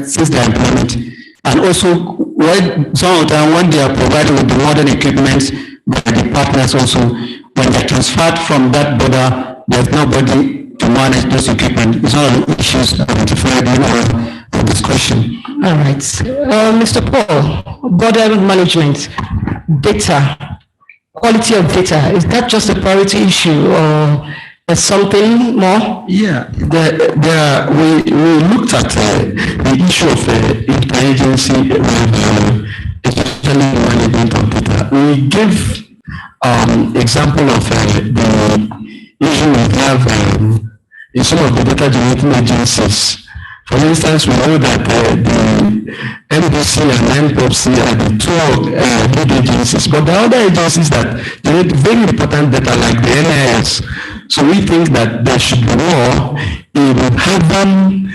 since their employment. And also, some of the time when they are provided with the modern equipment by the partners also, when they're transferred from that border, there's nobody to manage those equipment. It's all issues identified in our discussion. All right. Mr. Paul, border management, data, quality of data, is that just a priority issue or there's something more? Yeah, we looked at the issue of interagency, especially management of data. We gave example of the issue we have in some of the data generating agencies. For instance, we know that the NBC and NPOPC are the two lead agencies, but there are other agencies that generate very important data like the NIS. So we think that there should be more in having,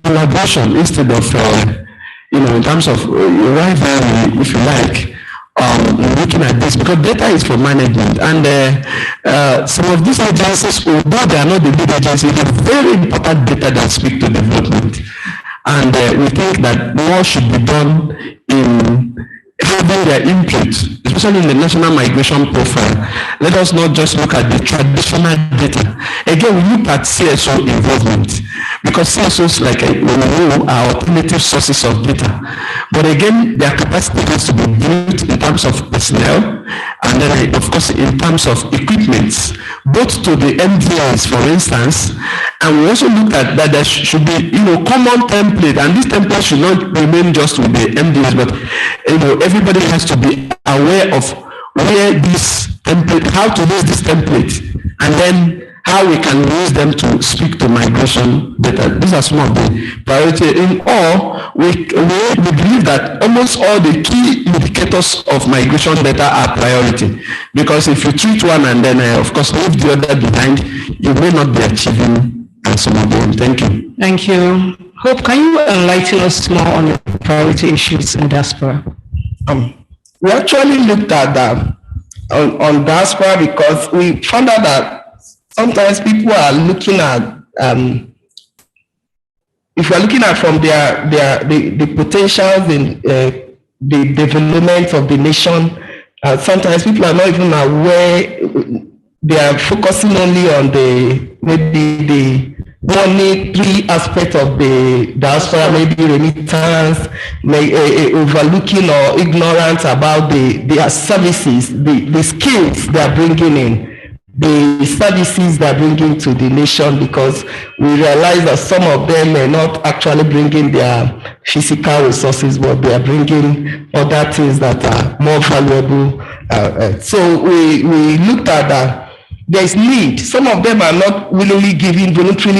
collaboration instead of, in terms of rivalry, if you like, looking at this, because data is for management, and some of these agencies, although they are not the lead agencies, have very important data that speak to development, and we think that more should be done in having their input, especially in the national migration profile. Let us not just look at the traditional data. Again, we look at CSO involvement, because CSOs, like we know, are alternative sources of data. But again, their capacity has to be built in terms of personnel, and then, of course, in terms of equipment, both to the MDIs, for instance, and we also look at that there should be, common template, and this template should not remain just with the MDIs, but, everybody has to be aware of where this template, how to use this template, and then how we can use them to speak to migration data. These are some of the priorities. In all, we believe that almost all the key indicators of migration data are priority. Because if you treat one and then, of course, leave the other behind, you may not be achieving some of them. Thank you. Thank you. Hope, can you enlighten us more on the priority issues in diaspora? We actually looked at that on diaspora because we found out that sometimes people are looking at, if you're looking at from the potentials in the development of the nation, sometimes people are not even aware. They are focusing only on maybe the monetary aspect of the diaspora, maybe remittance, overlooking or ignorant about their services, the skills they are bringing in, the services they are bringing to the nation, because we realize that some of them are not actually bringing their physical resources, but they are bringing other things that are more valuable. So we looked at that. There is need. Some of them are not voluntarily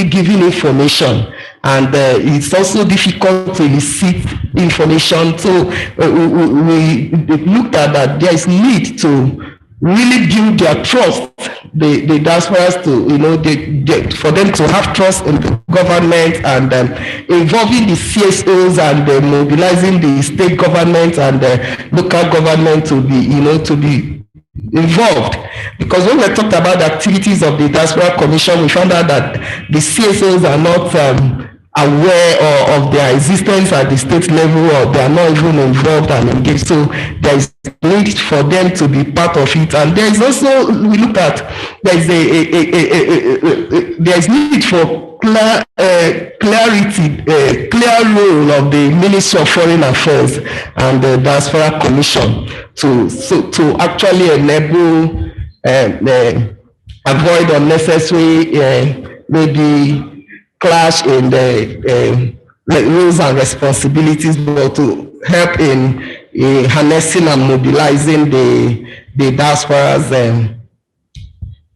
giving information, and it's also difficult to elicit information. So we looked at that. There is need to really build their trust, the diasporas, to for them to have trust in the government, and involving the CSOs and mobilizing the state government and the local government to be involved. Because when we talked about the activities of the Diaspora Commission, we found out that the CSOs are not aware of their existence at the state level, or they are not even involved and engaged. So there is need for them to be part of it. And there is also, we look at, there is need for clarity, clear role of the Ministry of Foreign Affairs and the Diaspora Commission to actually enable avoid unnecessary maybe clash in the roles and responsibilities, but to help in harnessing and mobilizing the diasporas,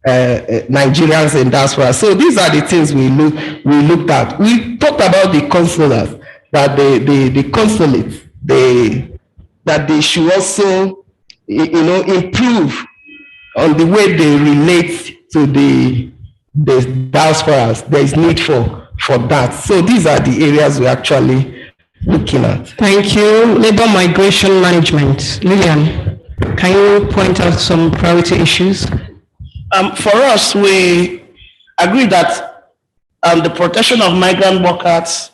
Nigerians in diaspora. So these are the things we looked at. We talked about the consulates, that the consulates, that they should also improve on the way they relate to the diasporas. There is need for that. So these are the areas we're actually looking at. Thank you. Labor migration management. Lillian, can you point out some priority issues? For us, we agree that the protection of migrant workers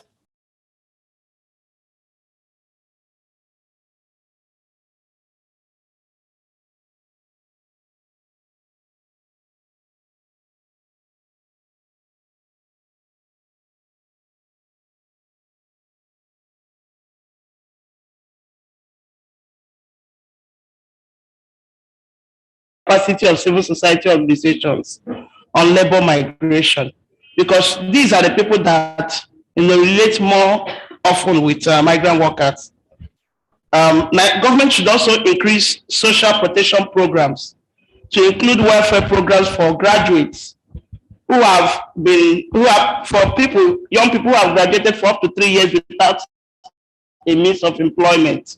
capacity of civil society organizations on labor migration, because these are the people that relate more often with migrant workers. Government should also increase social protection programs to include welfare programs for graduates for people, young people who have graduated for up to 3 years without a means of employment.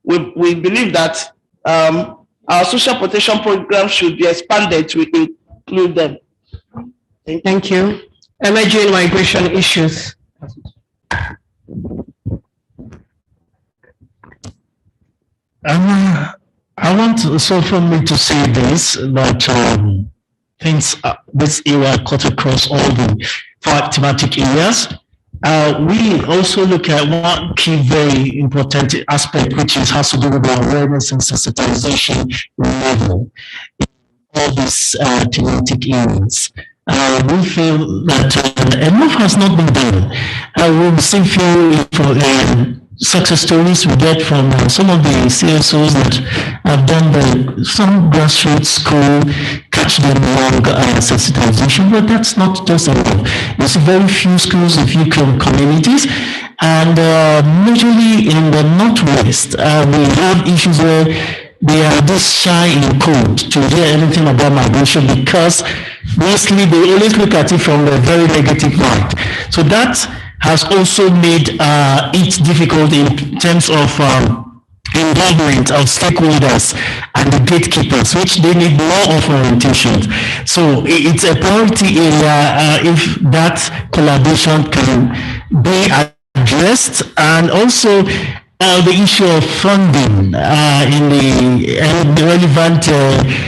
We believe that our social protection program should be expanded to include them. Thank you. Emerging migration issues. I want also for me to say this, that this area cut across all the 5 thematic areas. We also look at one key very important aspect, which has to do with the awareness and sensitization level in all these thematic areas. We feel that enough has not been done. We still feel success stories we get from some of the CSOs that have done some grassroots school, catch them along sensitization, but that's not just enough. There's very few schools in few communities, and majorly in the Northwest, we have issues where they are this shy in code to hear anything about migration, because mostly they always look at it from a very negative light. So that has also made it difficult in terms of involvement of stakeholders and the gatekeepers, which they need more of orientation. So it's a priority area if that collaboration can be addressed, and also the issue of funding in the relevant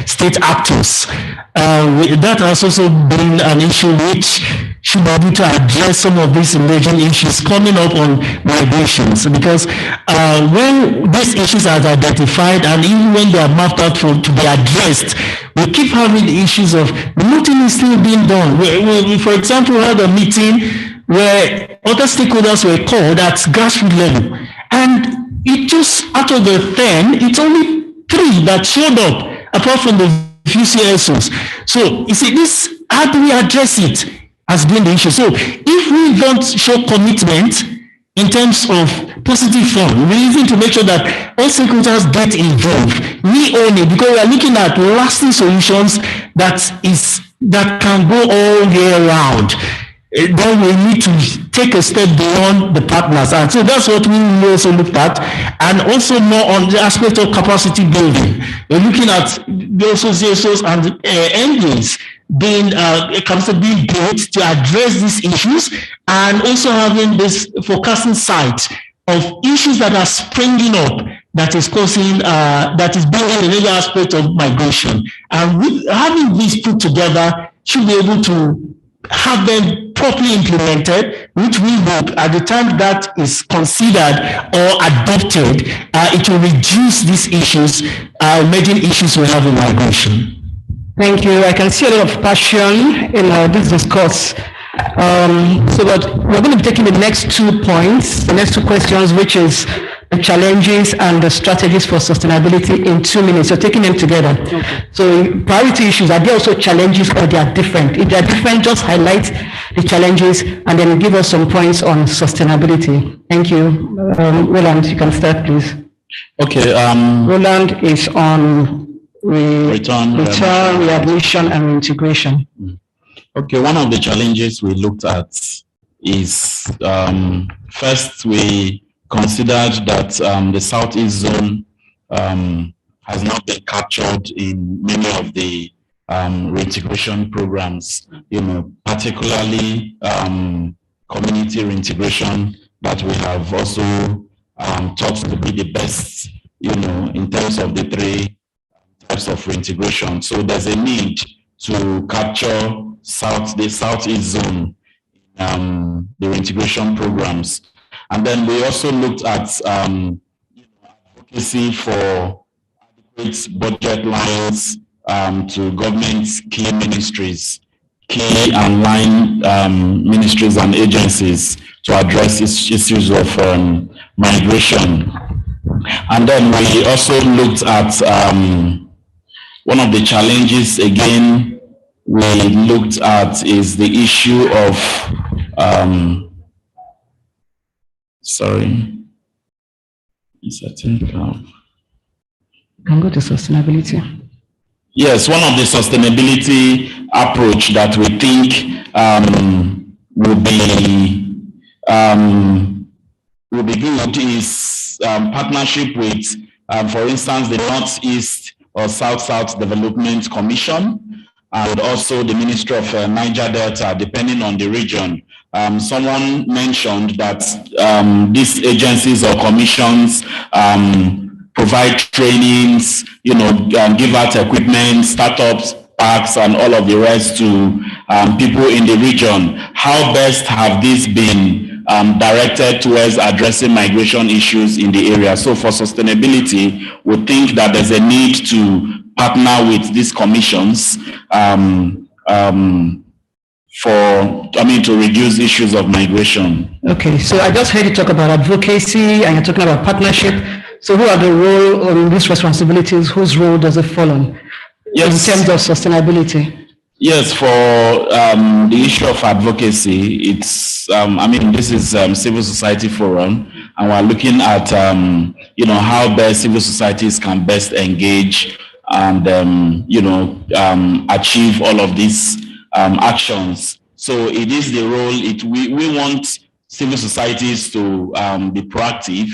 state actors. That has also been an issue which should be able to address some of these emerging issues coming up on migrations, because when these issues are identified and even when they are mapped out to be addressed, we keep having the issues of nothing is still being done. We for example, had a meeting where other stakeholders were called at grassroots level, and it just, out of the 10, it's only 3 that showed up, apart from the few CSOs. So you see, this, how do we address it, has been the issue. So if we don't show commitment in terms of positive fund, we need to make sure that all stakeholders get involved. We own it, because we are looking at lasting solutions that can go all year round. Then we need to take a step beyond the partners, and so that's what we also looked at, and also more on the aspect of capacity building. We're looking at the associations and engines being capacity built to address these issues, and also having this forecasting sight of issues that are springing up that is causing, that is bringing another aspect of migration. And with having these put together, should be able to have them properly implemented, which we hope at the time that is considered or adopted, it will reduce these issues, emerging issues we have in migration. Thank you. I can see a lot of passion in this discourse. So that we're going to be taking the next 2 points, the next 2 questions, which is the challenges and the strategies for sustainability, in 2 minutes. So taking them together. Okay. So priority issues, are there also challenges, or they are different? If they are different, just highlight the challenges and then give us some points on sustainability. Thank you. Roland, you can start, please. Okay. Roland is on return, readmission, and reintegration. Okay, one of the challenges we looked at is, first, we considered that the Southeast zone has not been captured in many of the reintegration programs, particularly community reintegration that we have also thought to be the best, in terms of the 3 types of reintegration. So there's a need to capture the Southeast zone, the reintegration programs. And then we also looked at advocacy for adequate budget lines to government key ministries, key and line ministries and agencies to address issues of migration. And then we also looked at One of the challenges, again, we looked at is the issue of, Can go to sustainability. Yes, one of the sustainability approach that we think will be good is partnership with, for instance, the Northeast or South-South Development Commission and also the Ministry of Niger Delta, depending on the region. Someone mentioned that these agencies or commissions provide trainings, give out equipment, startups, parks, and all of the rest to people in the region. How best have these been directed towards addressing migration issues in the area? So for sustainability, we think that there's a need to partner with these commissions to reduce issues of migration. Okay, so I just heard you talk about advocacy and you're talking about partnership. So who are the role or these responsibilities? Whose role does it fall on in terms of sustainability? Yes, for the issue of advocacy, it's, this is civil society forum, and we're looking at, how best civil societies can best engage and, achieve all of these actions. So it is the role, we want civil societies to be proactive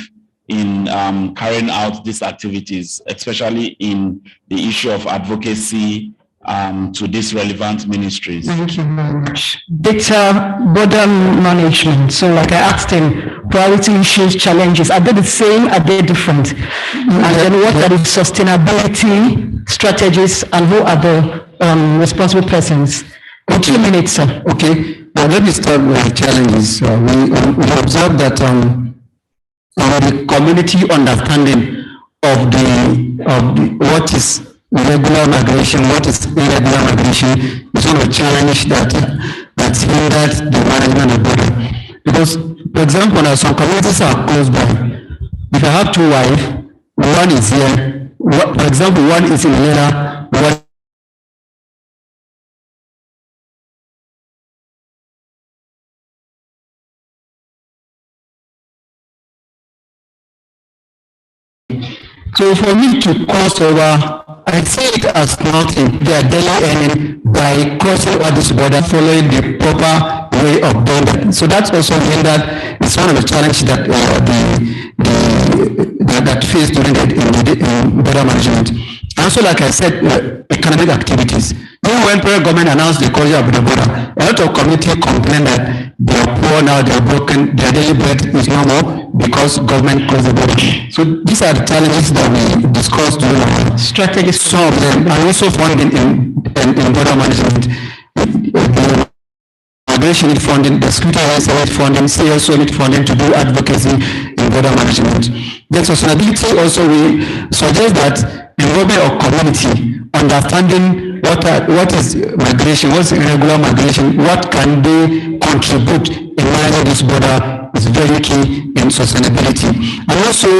in carrying out these activities, especially in the issue of advocacy to these relevant ministries. Thank you very much. Data border management. So like I asked him, priority issues, challenges, are they the same? Are they different? And then what are the sustainability strategies and who are the responsible persons? In 2 minutes, sir. Okay, let me start with the challenges. We observe that the community understanding of what is regular migration, what is irregular migration is one of the challenges that's hindered the management of border. Because, for example, now some communities are close by. If I have 2 wives, one is here. For example, one is in Lera, one So for me to cross over, I see it as nothing. They are daily earning by crossing over this border, following the proper way of doing that. So that's also mean that it's one of the challenges that that face during the border management. Also, like I said, economic activities. Even when the government announced the closure of the border, a lot of community complain that they are poor now, they are broken, their daily bread is no more because government closed the border. So these are the challenges that we discussed during our strategy. Some of them are also funding in border management. Migration need funding, the security need funding, CSO need funding to do advocacy in border management. The sustainability also, we suggest that involvement of community, understanding what is migration, what's irregular migration, what can they contribute in managing this border is very key in sustainability. And also,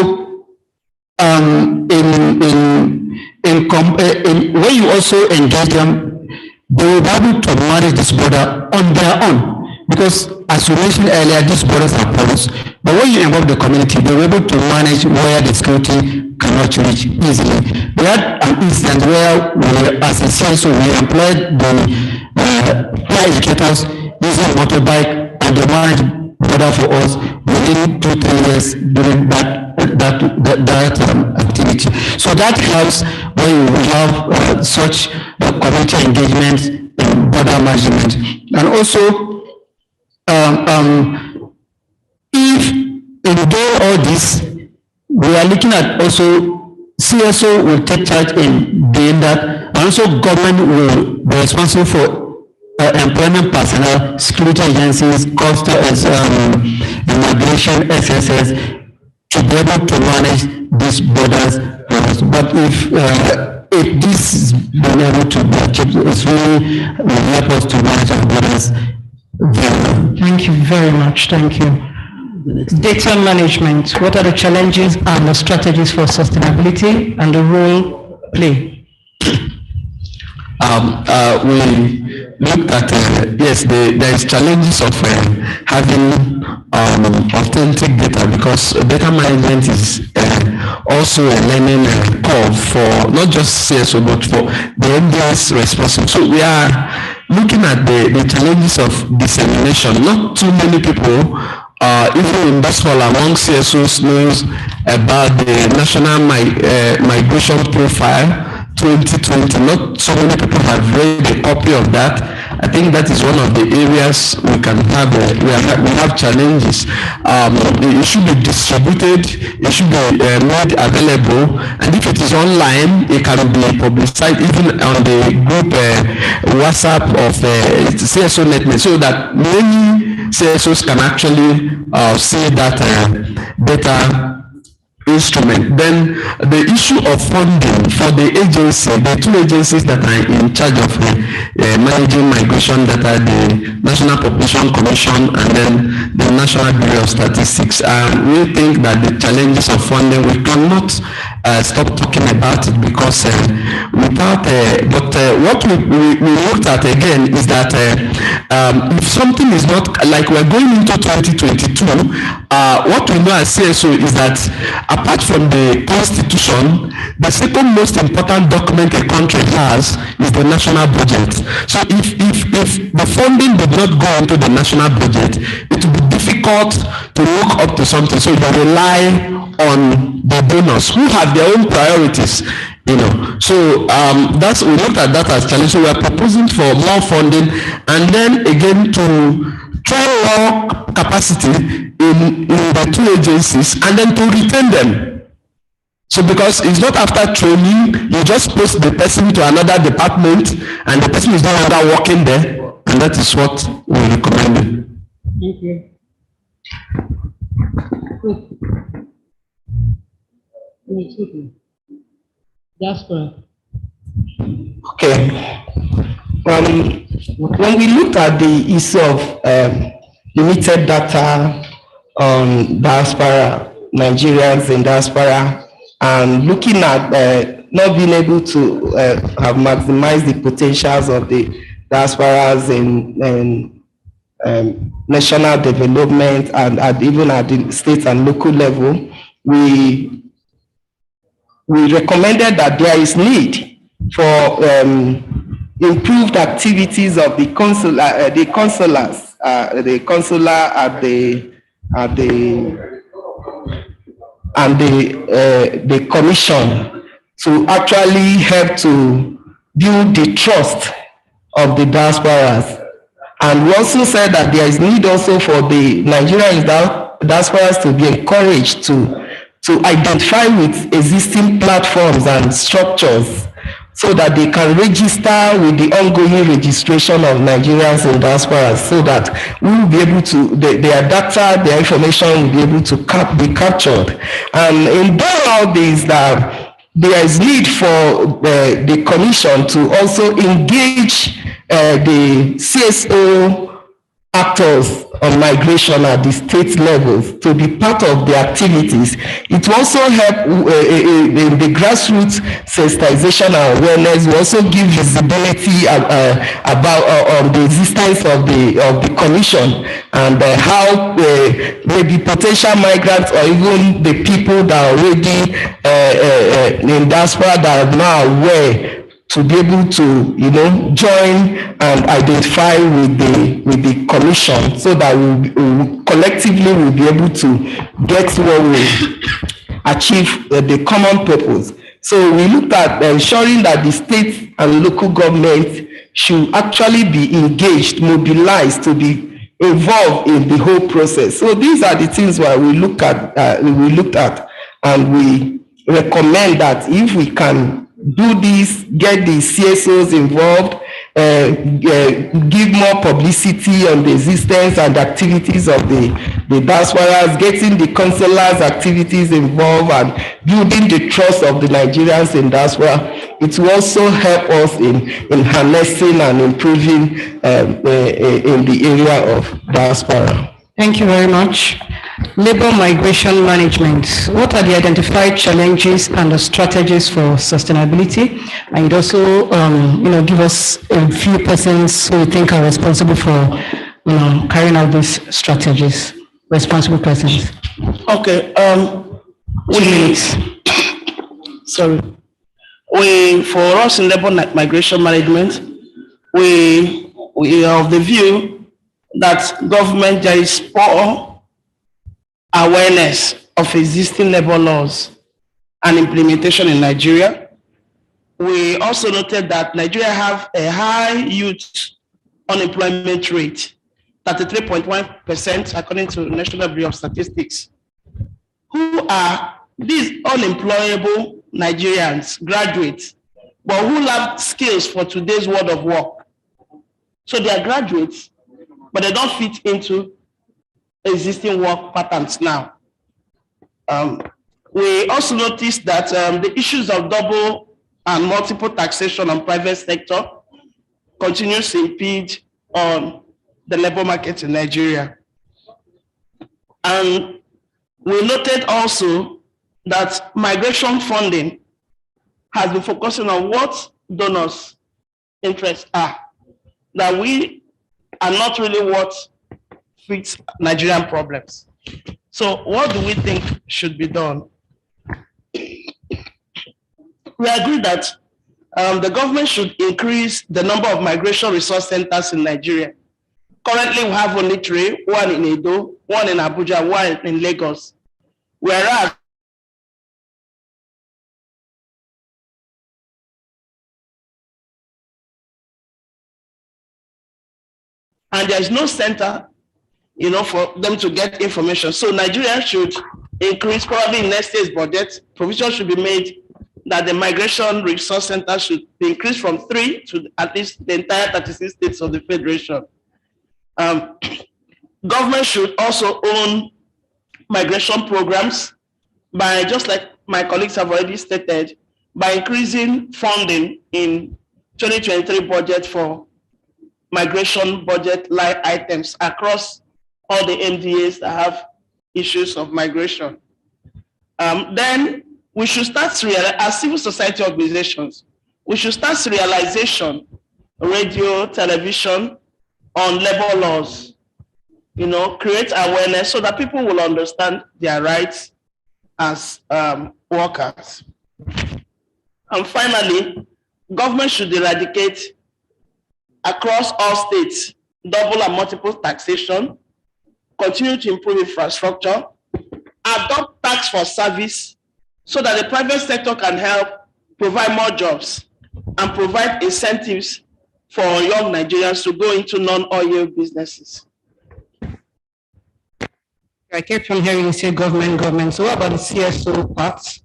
when you also engage them, they will be able to manage this border on their own. Because as you mentioned earlier, these borders are porous. But when you involve the community, they will be able to manage where the security cannot reach easily. We had an instance where as a CSO, we employed the educators using motorbike and they managed border for us within 2-3 years during that activity. So that helps when you have such community engagement in border management. And also, if in doing all this, we are looking at also CSO will take charge in doing that, and also government will be responsible for employment personnel, security agencies, customs, immigration, SSS, to be able to manage these borders. But if this is been able to be achieved, it's really will help us to manage our borders very well. Thank you very much. Thank you. Data management. What are the challenges and the strategies for sustainability and the role play? we looked at, yes, there is challenges of having authentic data, because data management is also a learning curve for not just CSO but for the MDs responsible. So we are looking at the challenges of dissemination. Not too many people, even in diaspora among CSOs, knows about the National Migration Profile 2020. Not so many people have read a copy of that. I think that is one of the areas we can have, we have challenges. It should be distributed, it should be made available, and if it is online, it can be publicized even on the group WhatsApp of CSO Network, so that many CSOs can actually see that data instrument. Then the issue of funding for the agency, the two agencies that are in charge of managing migration data, the National Population Commission and then the National Bureau of Statistics. We think that the challenges of funding, we cannot stop talking about it, because without, what we looked at again is that if something is not, like we're going into 2022, what we know as CSO is that apart from the Constitution, the second most important document a country has is the national budget. So if the funding did not go into the national budget, it would be difficult to look up to something. So you rely on the donors who have their own priorities, you know. So that's, we looked at that as challenge. So we are proposing for more funding, and then again to try more capacity in the two agencies, and then to retain them. So because it's not after training, you just post the person to another department and the person is no longer working there, and that is what we recommend. Thank you. Okay. When we looked at the issue of limited data on diaspora, Nigerians in diaspora, and looking at not being able to have maximized the potentials of the diasporas in national development and even at the state and local level, we recommended that there is need for improved activities of the consular at the commission to actually help to build the trust of the diasporas. And we also said that there is need also for the Nigerian diasporas to be encouraged to identify with existing platforms and structures so that they can register with the ongoing registration of Nigerians in diaspora, so that we will be able to, their data, their information will be able to be captured. And in doing all this, there is need for the commission to also engage the CSO actors on migration at the state levels to be part of the activities. It will also help in the grassroots sensitization and awareness. We also give visibility about the existence of the commission and how maybe potential migrants or even the people that are already in diaspora that are now aware to be able to, join and identify with the commission, so that we collectively will be able to get what we achieve the common purpose. So we looked at ensuring that the state and local government should actually be engaged, mobilized to be involved in the whole process. So these are the things where we looked at, and we recommend that if we can do this, get the CSOs involved, give more publicity on the existence and activities of the diasporas, getting the consulars' activities involved, and building the trust of the Nigerians in diaspora. It will also help us in harnessing and improving in the area of diaspora. Thank you very much. Labor migration management. What are the identified challenges and the strategies for sustainability? And you'd also, give us a few persons who you think are responsible for, carrying out these strategies. Responsible persons. Okay. 2 minutes. Sorry. For us in labor migration management, we are of the view that government, there is poor awareness of existing labor laws and implementation in Nigeria. We also noted that Nigeria have a high youth unemployment rate, 33.1% according to National Bureau of Statistics. Who are these unemployable Nigerians, graduates, but who lack skills for today's world of work? So they are graduates, but they don't fit into existing work patterns now. We also noticed that the issues of double and multiple taxation on private sector continues to impede on the labor market in Nigeria. And we noted also that migration funding has been focusing on what donors' interests are, that we are not really what fix Nigerian problems. So what do we think should be done? We agree that the government should increase the number of migration resource centers in Nigeria. Currently, we have only 3, one in Edo, one in Abuja, one in Lagos. Whereas and there is no center, for them to get information. So Nigeria should increase, probably in next year's budget, provision should be made that the migration resource center should be increased from 3 to at least the entire 36 states of the Federation. Government should also own migration programs by, just like my colleagues have already stated, by increasing funding in 2023 budget for migration budget line items across all the MDAs that have issues of migration. Then we should start, as civil society organizations, we should start serialization, radio, television, on labor laws, create awareness so that people will understand their rights as workers. And finally, government should eradicate across all states double and multiple taxation, continue to improve infrastructure, adopt tax for service so that the private sector can help provide more jobs and provide incentives for young Nigerians to go into non-oil businesses. I kept on hearing you say government. So what about the CSO parts?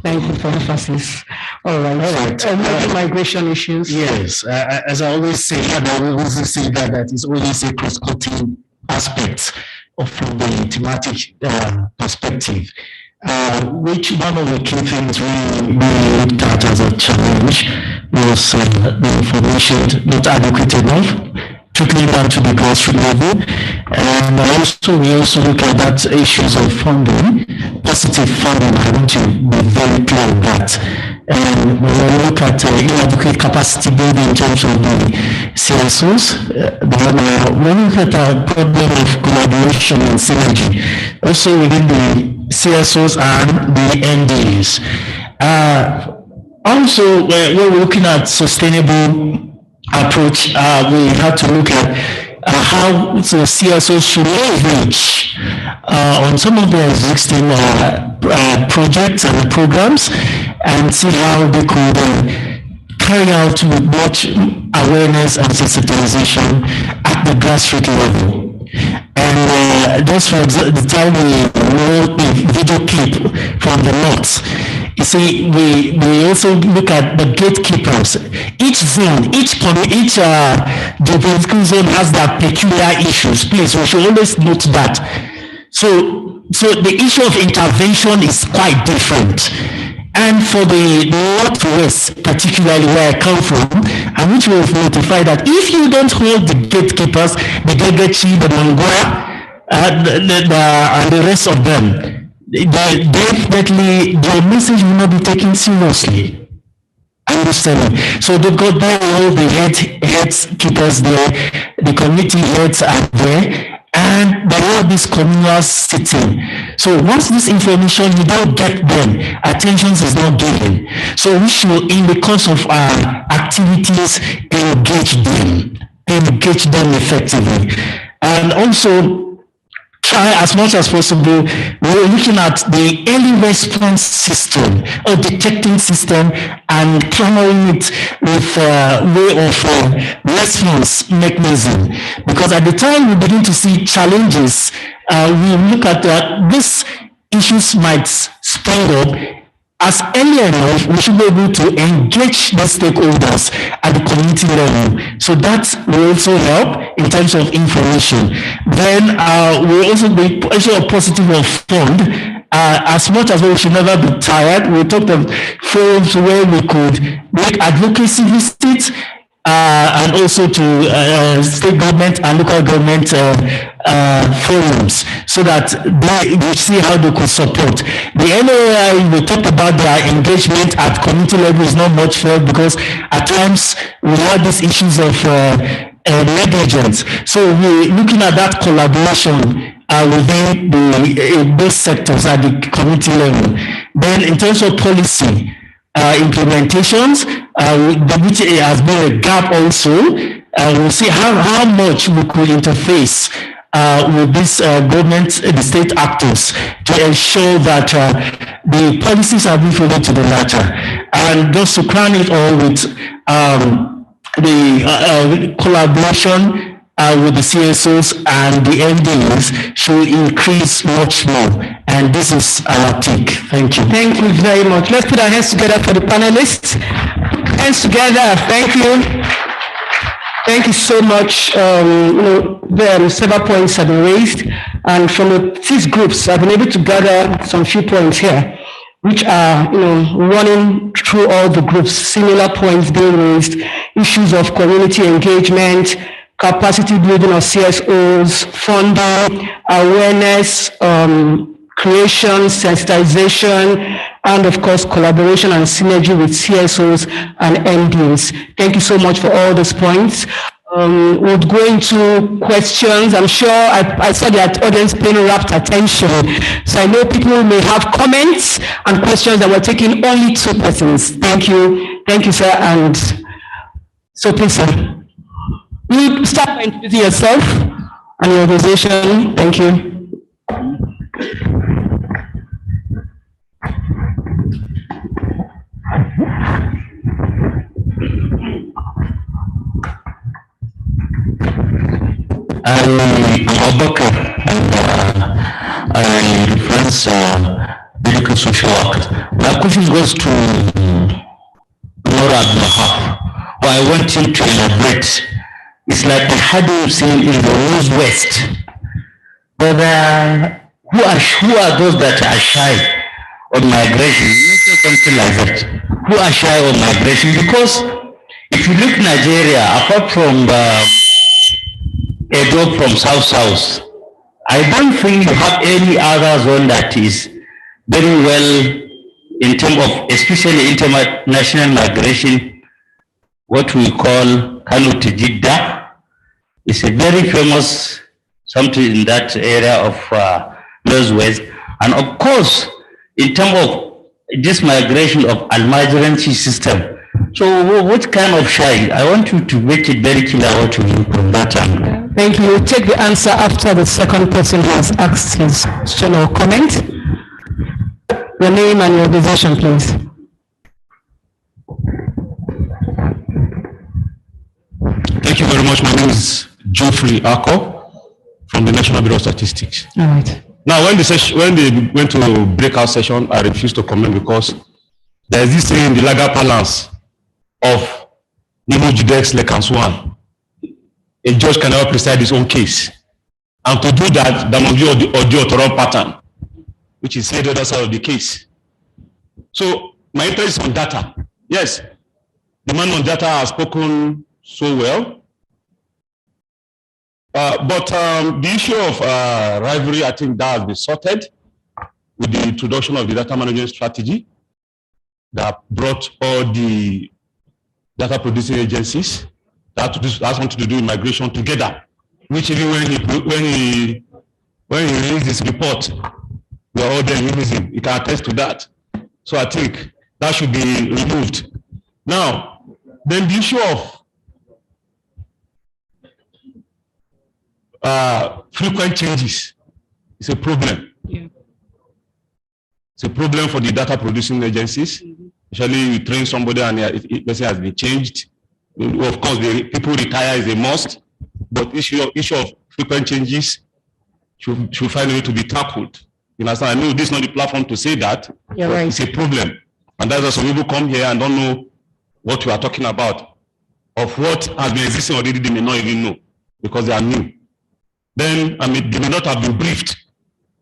Thank you for emphasis. All right. Migration issues. Yes, as I always say, and I will also say that it's always a cross-cutting aspect from the thematic perspective. Which one of the key things we looked at as a challenge was the information not adequate enough, trickling down to the grassroots level, and we also look at that issues of funding, positive funding. I want to be very clear on that. And when we look at inadequate capacity building in terms of the CSOs, when we look at the problem of collaboration and synergy, also within the CSOs and the NDs. Also, when we're looking at sustainable approach, we have to look at how the CSOs should leverage on some of the existing projects and programs and see how they could carry out with much awareness and sensitization at the grassroots level. And just for the time we wrote the video clip from the north, you see, we also look at the gatekeepers. Each zone, each geographical zone has their peculiar issues. Please, we should always note that. So the issue of intervention is quite different. And for the Northwest, particularly where I come from, and which was notified that if you don't hold the gatekeepers, the Gegechi, the Mangora, and the rest of them, definitely their message will not be taken seriously. Understanding. So they've got there all the heads keepers there, the committee heads are there, and there are this communal sitting. So once this information you don't get them, attention is not given. So we should, in the course of our activities, engage them effectively, and also try as much as possible. We're looking at the early response system or detecting system and clamoring it with way of response mechanism. Because at the time we begin to see challenges, we look at that these issues might spring up. As early enough, we should be able to engage the stakeholders at the community level. So that will also help in terms of information. Then we'll also be a positive of fund. As much as we should never be tired, we talked of forums where we could make advocacy visits and also to state government and local government forums, so that they will see how they could support. The NOI, we talked about their engagement at community level is not much fair, because at times we have these issues of negligence. So we're looking at that collaboration within those sectors at the community level. Then in terms of policy, implementations, which has been a gap also, we'll see how much we could interface with this government, the state actors, to ensure that the policies are being followed to the letter. And just to crown it all with the collaboration with the CSOs and the MDs should increase much more. And this is our take. Thank you. Thank you very much. Let's put our hands together for the panelists. Hands together. Thank you. Thank you so much. There are several points have been raised, and from the 6 groups, I've been able to gather some few points here, which are, running through all the groups, similar points being raised, issues of community engagement, capacity building of CSOs, funding, awareness, creation, sensitization, and of course, collaboration and synergy with CSOs and MDs. Thank you so much for all those points. We'll go into questions. I'm sure I saw the audience paying rapt attention. So I know people may have comments and questions that we're taking only 2 persons. Thank you. Thank you, sir. And so please, sir. You start by introducing yourself and your organization. Thank you. I'm Abubakar, and I reference medical social work. My question goes to Laura Abdulhaf. I want him to elaborate. It's like I had him saying in the Northwest, but who are those that are shy on migration? Something like that. Who are shy on migration? Because if you look Nigeria, apart from a job from South, I don't think you have any other zone that is very well in terms of, especially international migration, what we call Kano to Jeddah. It's a very famous something in that area of Northwest. And of course, in terms of this migration of Almajirancy system, so what kind of shy? I want you to make it very clear what you mean from that angle. Thank you. We'll take the answer after the second person has asked his question or comment. Your name and your organization, please. Thank you very much. My name is Geoffrey Ako from the National Bureau of Statistics. All right. Now, when they went to breakout session, I refused to comment because there is this thing in the legal balance of Nemo Judex Lekanswan. A judge cannot preside his own case. And to do that, there must be audio pattern, which is said on the other side of the case. So my interest is on data. Yes, the man on data has spoken so well. But the issue of rivalry, I think that has been sorted with the introduction of the data management strategy that brought all the data producing agencies that has something to do with migration together, which even when he released his report, we are all there using. He can attest to that. So I think that should be removed. Now, then the issue of frequent changes is a problem. Yeah. It's a problem for the data producing agencies. Especially you train somebody and the person has been changed. Of course, people retire is a must, but issue of frequent changes should find a way to be tackled. You understand? I know this is not the platform to say that, You're but right. it's a problem. And that's why some people come here and don't know what we are talking about. Of what has been existing already, they may not even know because they are new. Then, I mean, they may not have been briefed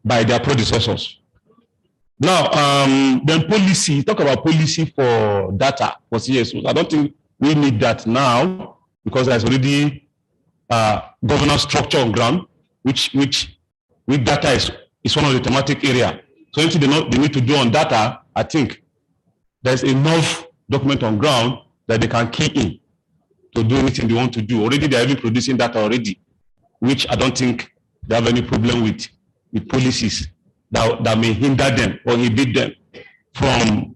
by their predecessors. Now, then policy, talk about policy for data, for CSOs. I don't think we need that now because there's already governance structure on ground, which data is one of the thematic area. So anything they need to do on data, I think there's enough document on ground that they can key in to do anything they want to do. Already they're even producing data already, which I don't think they have any problem with policies that may hinder them or inhibit them from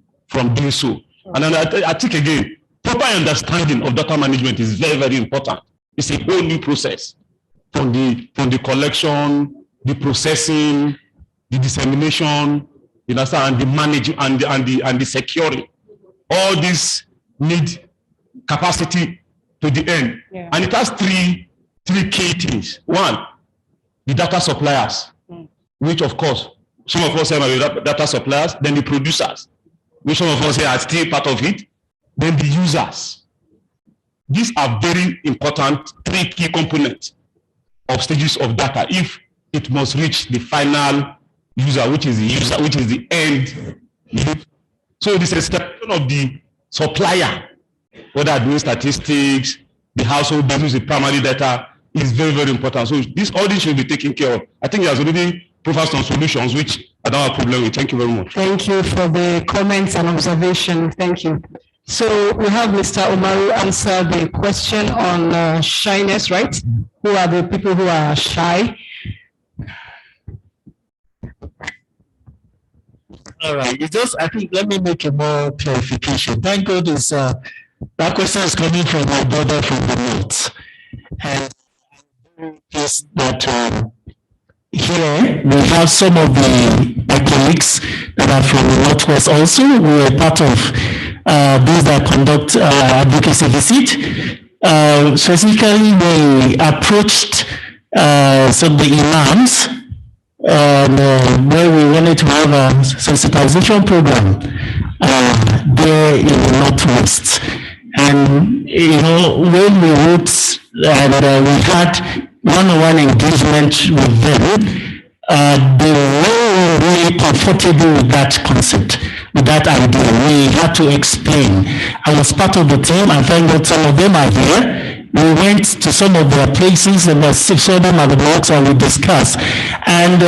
doing so. And then I think again, proper understanding of data management is very, very important. It's a whole new process from the collection, the processing, the dissemination, you understand, and the managing and the securing. All these need capacity to the end. Yeah. And it has three key things. One, the data suppliers, which of course, some of us are data suppliers, then the producers, which some of us are still part of it, then the users. These are very important three key components of stages of data if it must reach the final user, which is the end user. So this extension of the supplier, whether doing statistics, the household business, the primary data, is very, very important. So all this should be taken care of. I think he has already provided some solutions, which I don't have a problem with. Thank you very much. Thank you for the comments and observation. Thank you. So we have Mr. Umaru answer the question on shyness, right? Who are the people who are shy? All right. It's just, I think, let me make a more clarification. Thank God that question is coming from my brother from the north. And is that here we have some of my colleagues that are from the northwest also. We are part of those that conduct advocacy visit. Specifically, we approached some of the imams where we wanted to have a sensitization program there in the northwest. And when we wrote and we had one-on-one engagement with them, they were really comfortable with that concept, with that idea. We had to explain. I was part of the team, and thank God some of them are here. We went to some of their places and saw them at the blocks and we discussed. And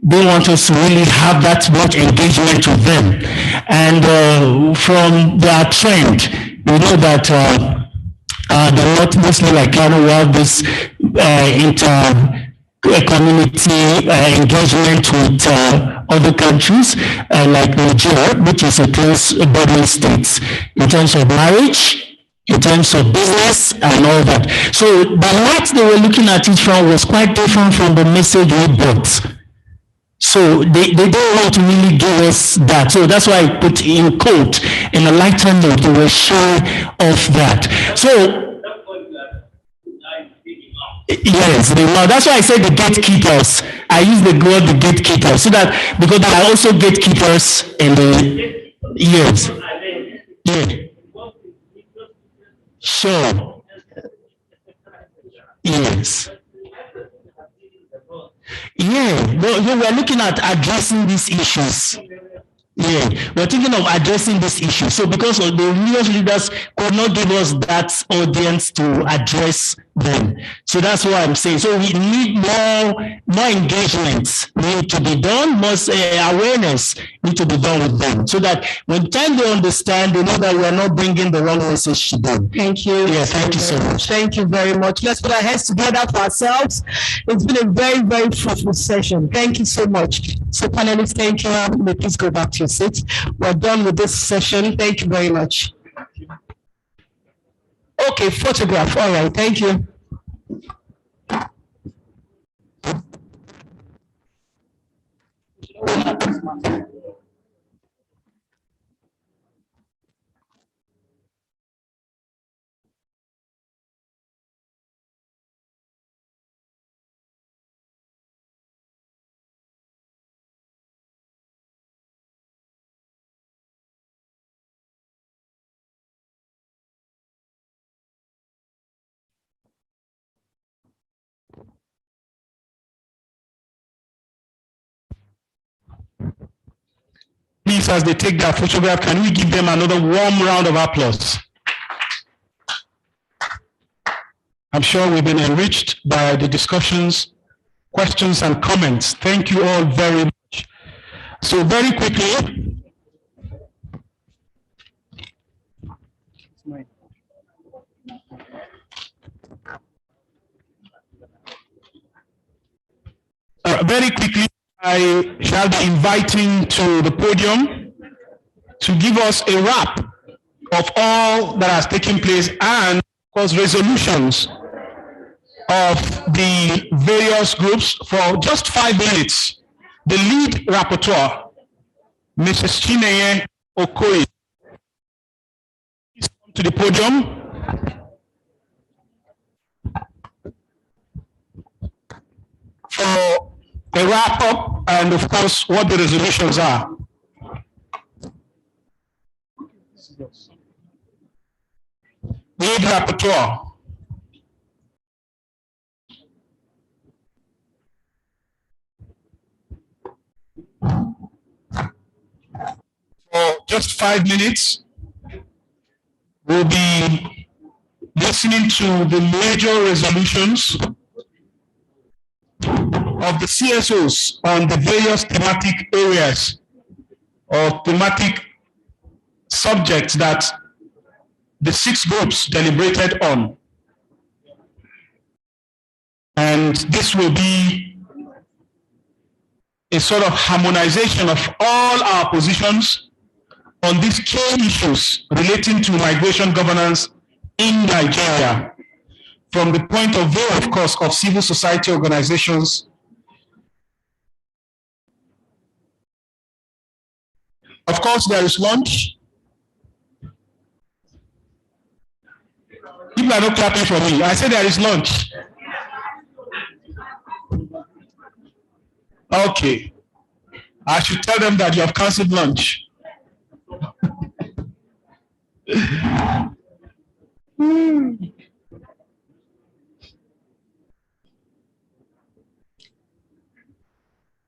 they want us to really have that much engagement with them. And from their trend, we know that they're not mostly like Kano, we have this inter-community engagement with other countries like Nigeria, which is a close bordering state in terms of marriage, in terms of business and all that. So the light they were looking at it from was quite different from the message we brought. So they don't want to really give us that. So that's why I put in quote, in a lighter note, they were shy of that. So yes, that's why I said the gatekeepers. I use the word the gatekeepers, so that because there are also gatekeepers in the years. Yeah. Sure. Yes. Yeah, we are looking at addressing these issues. Yeah. here. We're thinking of addressing this issue. So because of the religious leaders could not give us that audience to address them. So that's what I'm saying. So we need more engagements need to be done, more awareness need to be done with them, so that when time they understand, they know that we are not bringing the wrong message to them. Thank you. Yeah, thank you so much. Thank you very much. Let's put our heads together for ourselves. It's been a very, very fruitful session. Thank you so much. So panelists, thank you. May please go back to your seats. We're done with this session. Thank you very much. Okay, photograph. All right, thank you. Please, as they take their photograph, can we give them another warm round of applause? I'm sure we've been enriched by the discussions, questions, and comments. Thank you all very much. So very quickly, I shall be inviting to the podium to give us a wrap of all that has taken place and, of course, resolutions of the various groups for just 5 minutes. The lead rapporteur, Mrs. Chineye Okoye, please come to the podium. For a wrap up and, of course, what the resolutions are. Lead rapporteur. For just 5 minutes, we'll be listening to the major resolutions of the CSOs on the various thematic areas or thematic subjects that the 6 groups deliberated on. And this will be a sort of harmonization of all our positions on these key issues relating to migration governance in Nigeria, from the point of view, of course, of civil society organizations, of course, there is lunch. People are not clapping for me. I said there is lunch. Okay. I should tell them that you have cancelled lunch.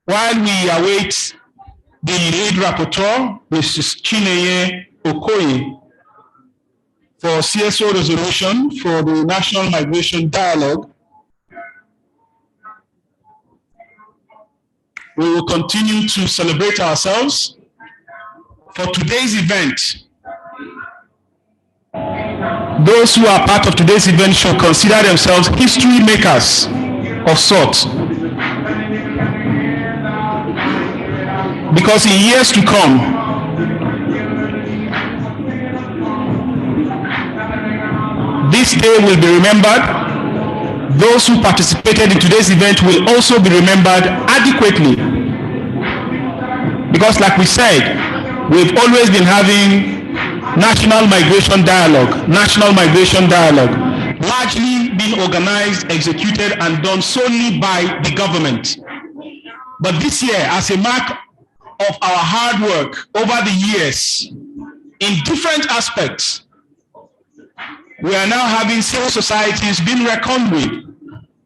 While we await the lead rapporteur, Mrs. Chineye Okoye, for CSO resolution for the National Migration Dialogue, we will continue to celebrate ourselves. For today's event, those who are part of today's event should consider themselves history makers of sorts. Because in years to come, this day will be remembered. Those who participated in today's event will also be remembered adequately. Because like we said, we've always been having national migration dialogue, largely being organized, executed, and done solely by the government. But this year, as a mark of our hard work over the years in different aspects, we are now having civil societies being reckoned with,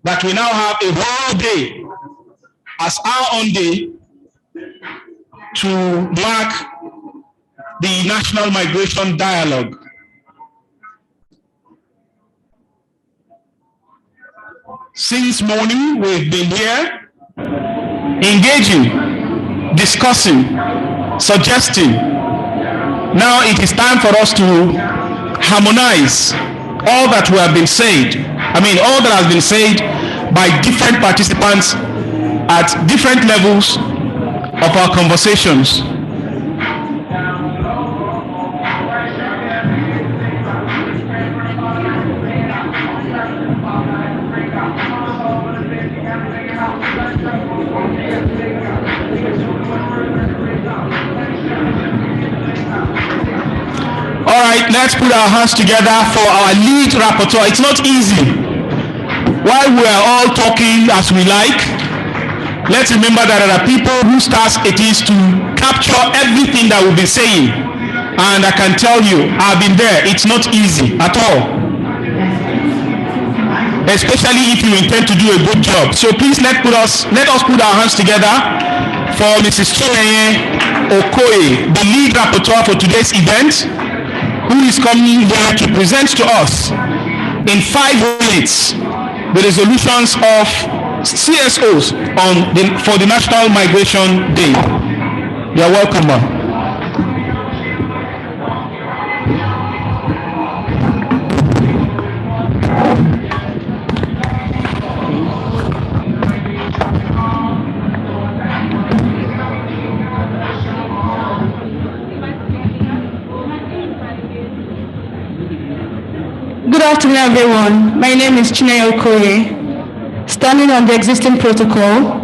that we now have a whole day as our own day to mark the National Migration Dialogue. Since morning, we've been here engaging, discussing, suggesting. Now it is time for us to harmonize all that we have been said. All that has been said by different participants at different levels of our conversations. All right, let's put our hands together for our lead rapporteur. It's not easy. While we are all talking as we like, let's remember that there are people whose task it is to capture everything that we'll be saying. And I can tell you, I've been there. It's not easy at all. Especially if you intend to do a good job. So please let us put our hands together for Mrs. Chineye Okoye, the lead rapporteur for today's event, who is coming here to present to us in 5 minutes the resolutions of CSOs for the National Migration Day. You are welcome, ma'am. Good afternoon, everyone. My name is Chineye Okoye. Standing on the existing protocol,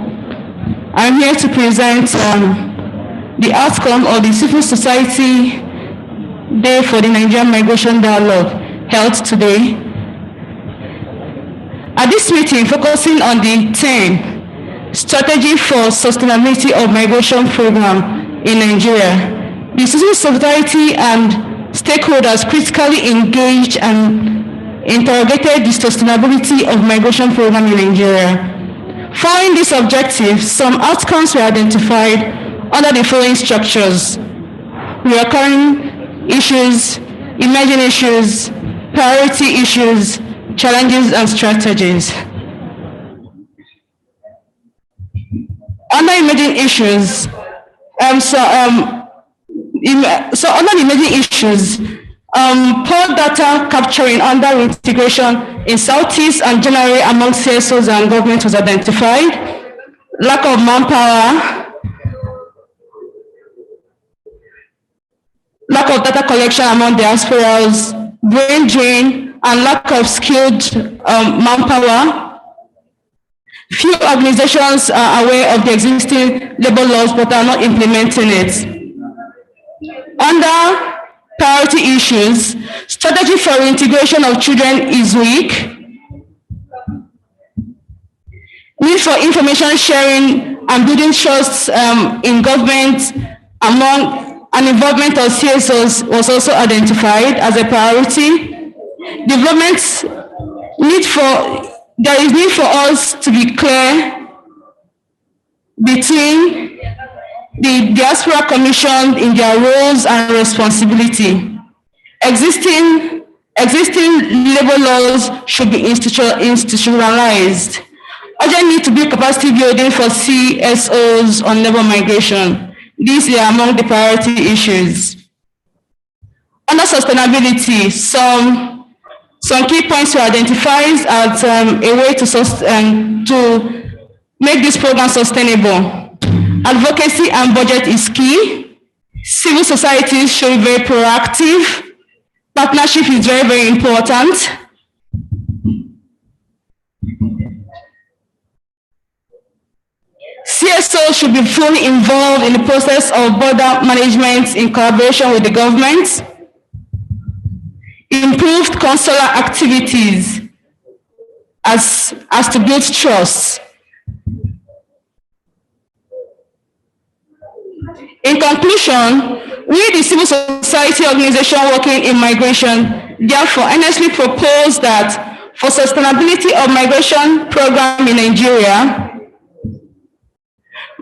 I'm here to present the outcome of the Civil Society Day for the Nigerian Migration Dialogue held today. At this meeting, focusing on the 10 Strategy for Sustainability of Migration Program in Nigeria, the civil society and stakeholders critically engaged and interrogated the sustainability of migration program in Nigeria. Following this objective, some outcomes were identified under the following structures: recurring issues, emerging issues, priority issues, challenges and strategies. Under emerging issues, under the emerging issues, poor data capturing under integration in Southeast and generally among CSOs and government was identified. Lack of manpower, lack of data collection among diasporas, brain drain, and lack of skilled manpower. Few organizations are aware of the existing labor laws but are not implementing it. Under priority issues, strategy for reintegration of children is weak. Need for information sharing and building trust in government among and involvement of CSOs was also identified as a priority. There is need for us to be clear between the Diaspora Commission in their roles and responsibility. Existing labor laws should be institutionalized. Urgent need to build capacity building for CSOs on labor migration. These are among the priority issues. Under sustainability, some key points were identified as a way to make this program sustainable. Advocacy and budget is key. Civil society should be very proactive. Partnership is very, very important. CSO should be fully involved in the process of border management in collaboration with the government. Improved consular activities as to build trust. In conclusion, we, the civil society organization working in migration, therefore earnestly propose that for sustainability of migration program in Nigeria,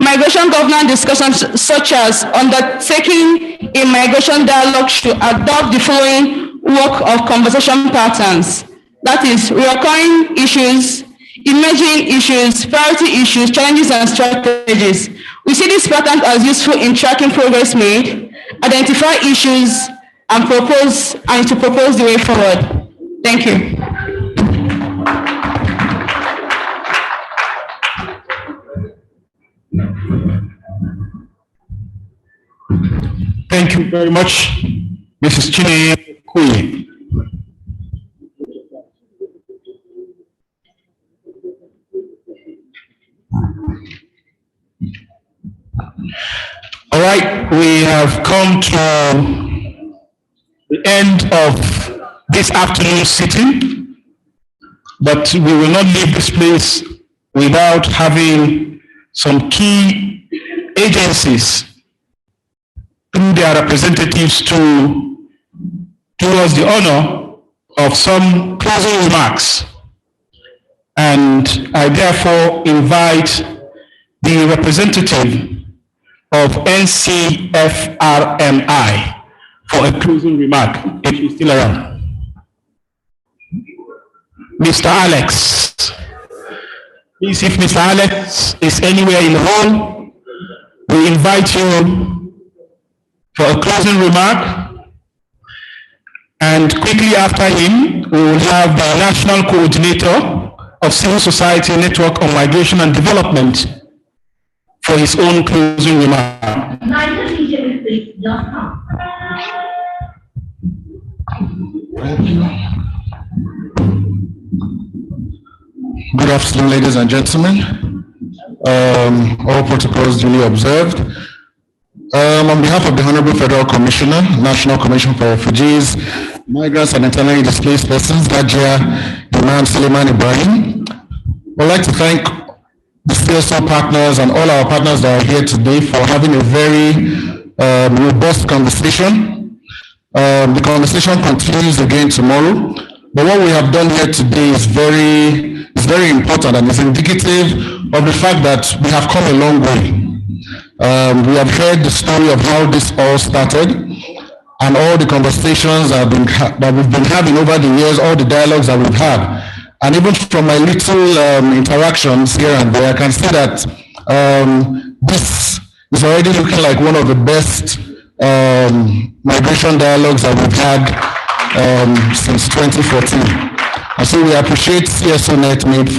Migration governance discussions such as undertaking a migration dialogue should adopt the following work of conversation patterns. That is, recurring issues, emerging issues, priority issues, challenges and strategies. We see these patterns as useful in tracking progress made, identify issues, and to propose the way forward. Thank you. Thank you very much, Mrs. Azikiwe. All right, we have come to the end of this afternoon's sitting, but we will not leave this place without having some key agencies through their representatives to do us the honor of some closing remarks. And I therefore invite the representative of NCFRMI for a closing remark, if he's still around. Mr. Alex. Please, if Mr. Alex is anywhere in the hall, we invite you for a closing remark. And quickly after him, we will have the National Coordinator of Civil Society Network on Migration and Development for his own closing remark. Good afternoon, ladies and gentlemen. All protocols duly observed. On behalf of the Honorable Federal Commissioner, National Commission for Refugees, Migrants and Internally Displaced Persons, Najia Imam Suleiman Ibrahim, I'd like to thank the CSO partners and all our partners that are here today for having a very robust conversation. The conversation continues again tomorrow, but what we have done here today is very important and is indicative of the fact that we have come a long way. We have heard the story of how this all started and all the conversations that we've been having over the years, all the dialogues that we've had. And even from my little interactions here and there, I can see that this is already looking like one of the best migration dialogues that we've had since 2014. And so we appreciate CSO NetMade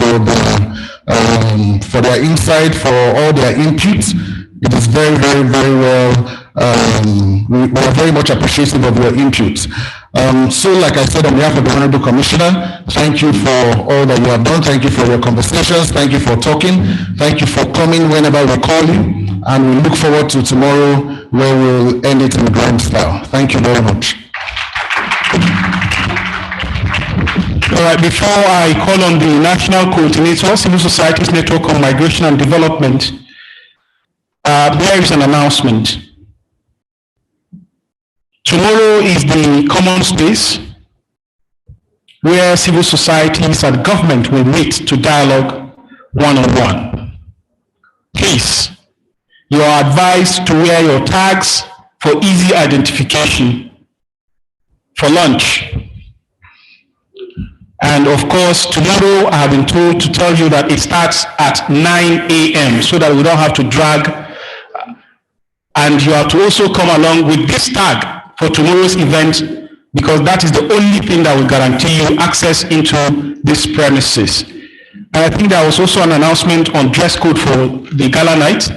for their insight, for all their input. It is very, very, very well. We are very much appreciative of your input. So like I said, on behalf of the Honorable Commissioner, thank you for all that you have done. Thank you for your conversations. Thank you for talking. Thank you for coming whenever we call you. And we look forward to tomorrow where we'll end it in grand style. Thank you very much. All right, before I call on the National Coordinator, Civil Societies Network on Migration and Development, there is an announcement. Tomorrow is the common space where civil societies and government will meet to dialogue one-on-one. Please, you are advised to wear your tags for easy identification for lunch. And of course, tomorrow I have been told to tell you that it starts at 9 a.m. so that we don't have to drag. And you have to also come along with this tag for tomorrow's event, because that is the only thing that will guarantee you access into this premises. And I think there was also an announcement on dress code for the gala night.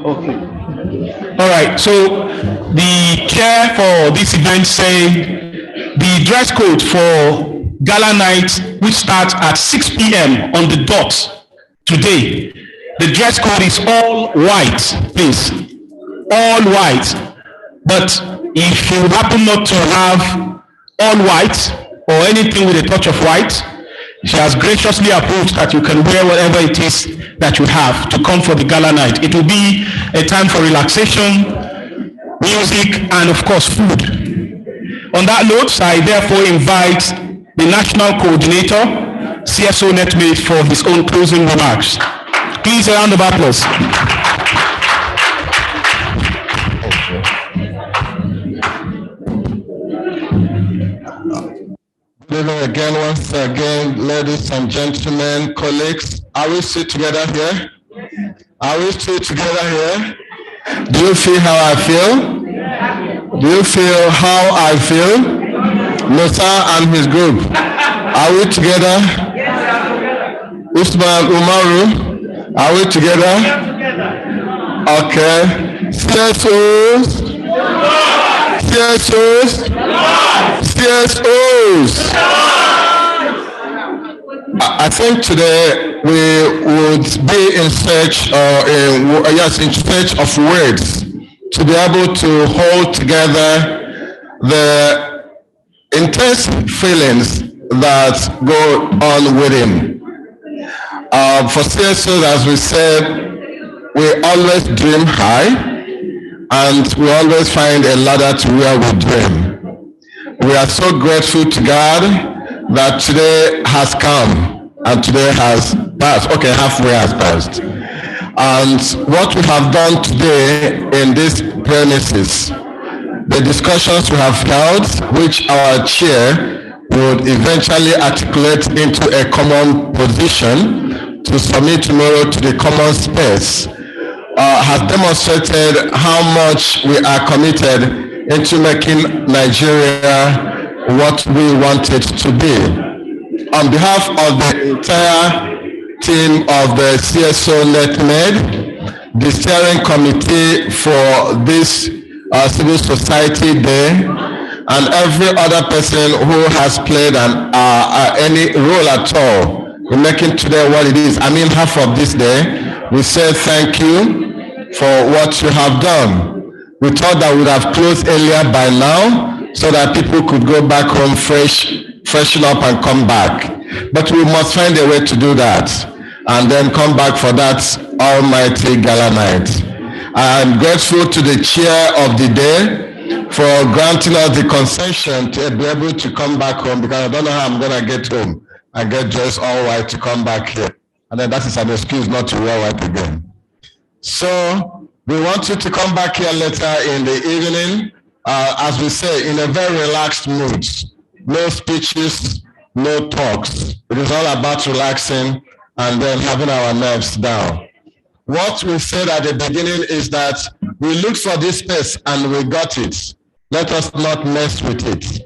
Okay. All right, so the chair for this event said the dress code for gala night, which starts at 6 p.m. on the dot today, the dress code is all white, please, all white. But if you happen not to have all white or anything with a touch of white, she has graciously approved that you can wear whatever it is that you have to come for the gala night. It will be a time for relaxation, music, and of course food. On that note, I therefore invite the National Coordinator, CSO Netmate, for his own closing remarks. Please, a round of applause. Good evening again, once again, ladies and gentlemen, colleagues. Are we still together here? Are we still together here? Do you feel how I feel? Do you feel how I feel? Musa and his group. Are we together? Usman Umaru, are we together? Okay. CSOs? CSOs? CSOs? I think today we would be in search of words to be able to hold together the intense feelings that go on within. For CSOs, as we said, we always dream high and we always find a ladder to where we dream. We are so grateful to God that today has come and today has passed. Okay, halfway has passed. And what we have done today in these premises, the discussions we have held, which our chair would eventually articulate into a common position to submit tomorrow to the common space, has demonstrated how much we are committed into making Nigeria what we want it to be. On behalf of the entire team of the CSO NetMed, the steering committee for this Civil Society Day, and every other person who has played any role at all in making today what it is. I mean, half of this day, we say thank you for what you have done. We thought that we would have closed earlier by now so that people could go back home freshen up and come back. But we must find a way to do that and then come back for that almighty gala night. I am grateful to the chair of the day for granting us the concession to be able to come back home, because I don't know how I'm going to get home. I get dressed all white to come back here. And then that is an excuse not to wear white again. So we want you to come back here later in the evening, as we say, in a very relaxed mood. No speeches, no talks. It is all about relaxing and then having our nerves down. What we said at the beginning is that we looked for this space and we got it. Let us not mess with it.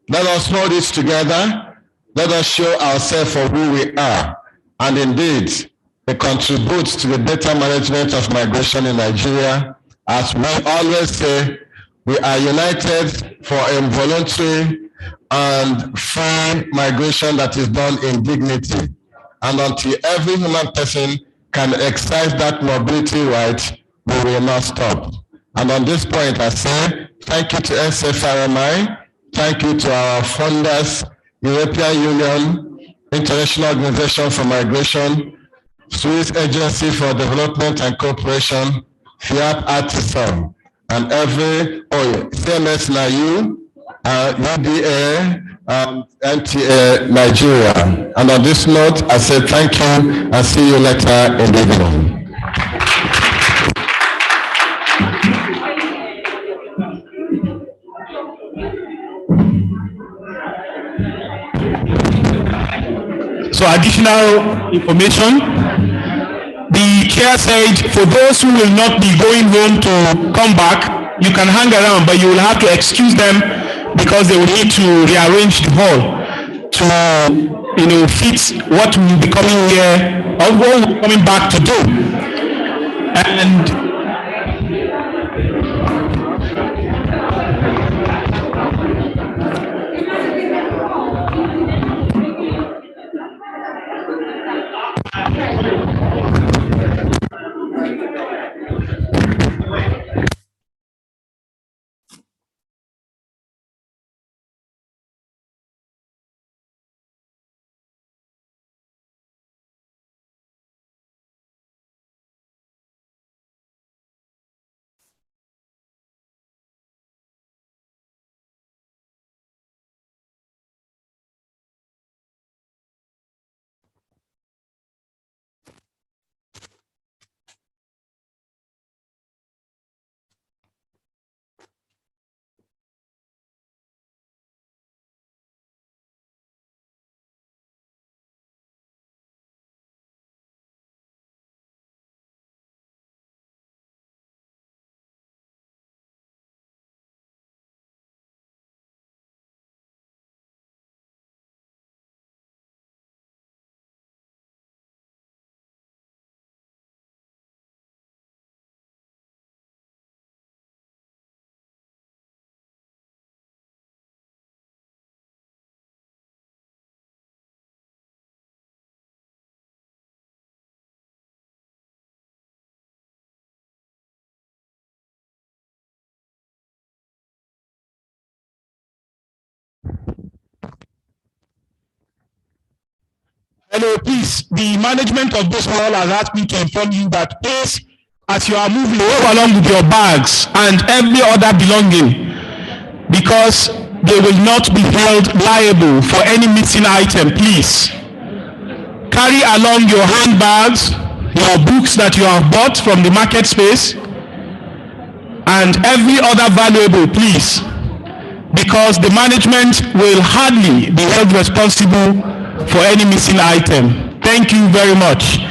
Let us hold it together. Let us show ourselves for who we are. And indeed, it contributes to the better management of migration in Nigeria. As we always say, we are united for a voluntary and free migration that is done in dignity. And until every human person can exercise that mobility right, we will not stop. And on this point, I say thank you to NCFRMI, thank you to our funders, European Union, International Organization for Migration, Swiss Agency for Development and Cooperation, FIAP Artisan, and every, CMS NAU, UDA, NTA Nigeria. And on this note, I say thank you and see you later in the evening. So additional information, the chair said for those who will not be going home to come back, you can hang around, but you will have to excuse them because they will need to rearrange the hall to fit what will be coming here or what will be coming back to do. And Hello, please. The management of this hall has asked me to inform you that please, as you are moving, move along with your bags and every other belonging, because they will not be held liable for any missing item. Please carry along your handbags, your books that you have bought from the market space, and every other valuable, please, because the management will hardly be held responsible for any missing item. Thank you very much.